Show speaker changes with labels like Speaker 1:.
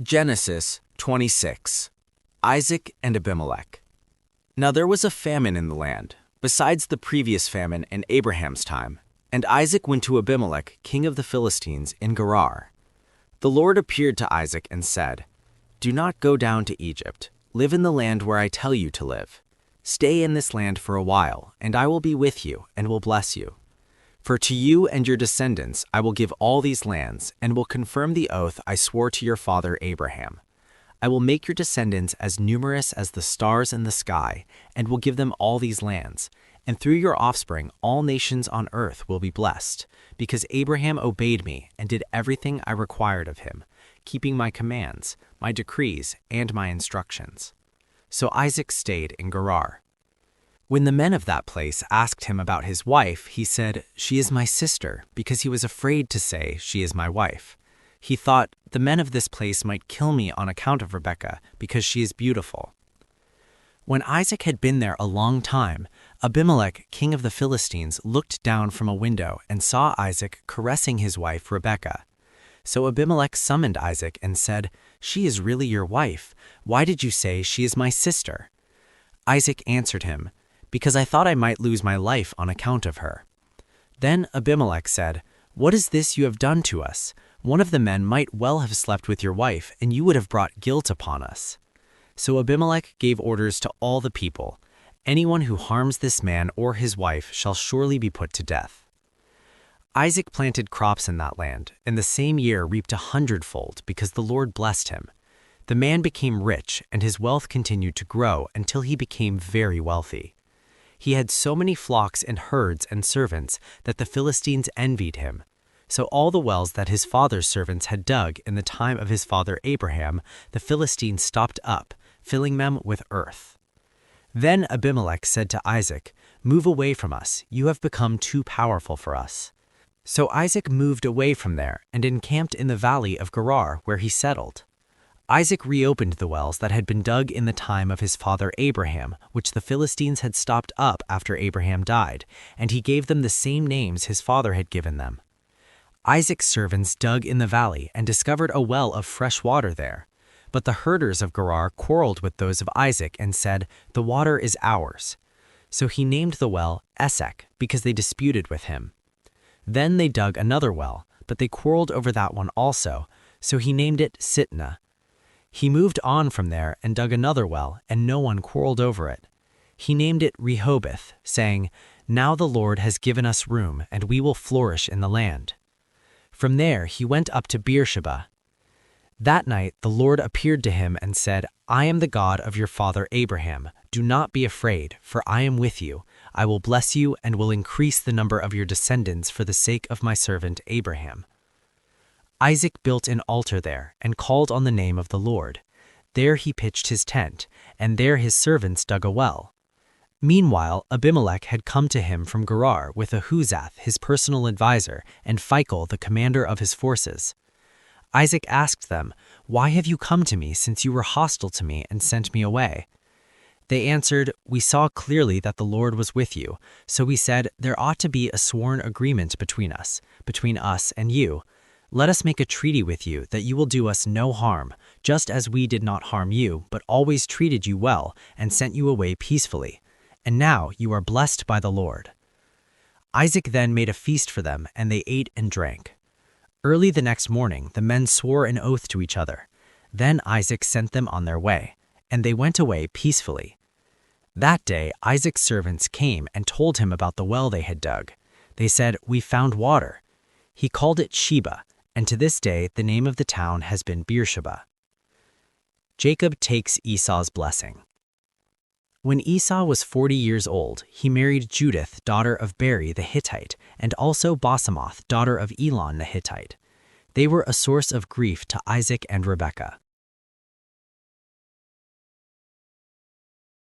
Speaker 1: Genesis 26. Isaac and Abimelech. Now there was a famine in the land, besides the previous famine in Abraham's time, and Isaac went to Abimelech, king of the Philistines, in Gerar. The Lord appeared to Isaac and said, "Do not go down to Egypt. Live in the land where I tell you to live. Stay in this land for a while, and I will be with you and will bless you. For to you and your descendants I will give all these lands, and will confirm the oath I swore to your father Abraham. I will make your descendants as numerous as the stars in the sky, and will give them all these lands. And through your offspring all nations on earth will be blessed, because Abraham obeyed me and did everything I required of him, keeping my commands, my decrees, and my instructions." So Isaac stayed in Gerar. When the men of that place asked him about his wife, he said, "She is my sister," because he was afraid to say, "She is my wife." He thought, "The men of this place might kill me on account of Rebekah, because she is beautiful." When Isaac had been there a long time, Abimelech, king of the Philistines, looked down from a window and saw Isaac caressing his wife Rebekah. So Abimelech summoned Isaac and said, "She is really your wife. Why did you say, 'She is my sister'?" Isaac answered him, "Because I thought I might lose my life on account of her." Then Abimelech said, "What is this you have done to us? One of the men might well have slept with your wife, and you would have brought guilt upon us." So Abimelech gave orders to all the people, "Anyone who harms this man or his wife shall surely be put to death." Isaac planted crops in that land, and the same year reaped 100-fold, because the Lord blessed him. The man became rich, and his wealth continued to grow until he became very wealthy. He had so many flocks and herds and servants that the Philistines envied him. So all the wells that his father's servants had dug in the time of his father Abraham, the Philistines stopped up, filling them with earth. Then Abimelech said to Isaac, "Move away from us. You have become too powerful for us." So Isaac moved away from there and encamped in the valley of Gerar, where he settled. Isaac reopened the wells that had been dug in the time of his father Abraham, which the Philistines had stopped up after Abraham died, and he gave them the same names his father had given them. Isaac's servants dug in the valley and discovered a well of fresh water there. But the herders of Gerar quarreled with those of Isaac and said, "The water is ours." So he named the well Esek, because they disputed with him. Then they dug another well, but they quarreled over that one also, so he named it Sitnah. He moved on from there and dug another well, and no one quarreled over it. He named it Rehoboth, saying, "Now the Lord has given us room, and we will flourish in the land." From there he went up to Beersheba. That night the Lord appeared to him and said, "I am the God of your father Abraham. Do not be afraid, for I am with you. I will bless you and will increase the number of your descendants for the sake of my servant Abraham." Isaac built an altar there and called on the name of the Lord. There he pitched his tent, and there his servants dug a well. Meanwhile, Abimelech had come to him from Gerar with Ahuzath, his personal advisor, and Phicol, the commander of his forces. Isaac asked them, "Why have you come to me, since you were hostile to me and sent me away?" They answered, "We saw clearly that the Lord was with you, so we said, there ought to be a sworn agreement between us and you. Let us make a treaty with you that you will do us no harm, just as we did not harm you, but always treated you well and sent you away peacefully. And now you are blessed by the Lord." Isaac then made a feast for them, and they ate and drank. Early the next morning the men swore an oath to each other. Then Isaac sent them on their way, and they went away peacefully. That day Isaac's servants came and told him about the well they had dug. They said, "We found water." He called it Sheba, and to this day the name of the town has been Beersheba. Jacob takes Esau's blessing. When Esau was 40 years old, he married Judith, daughter of Beri the Hittite, and also Basemoth, daughter of Elon the Hittite. They were a source of grief to Isaac and Rebekah.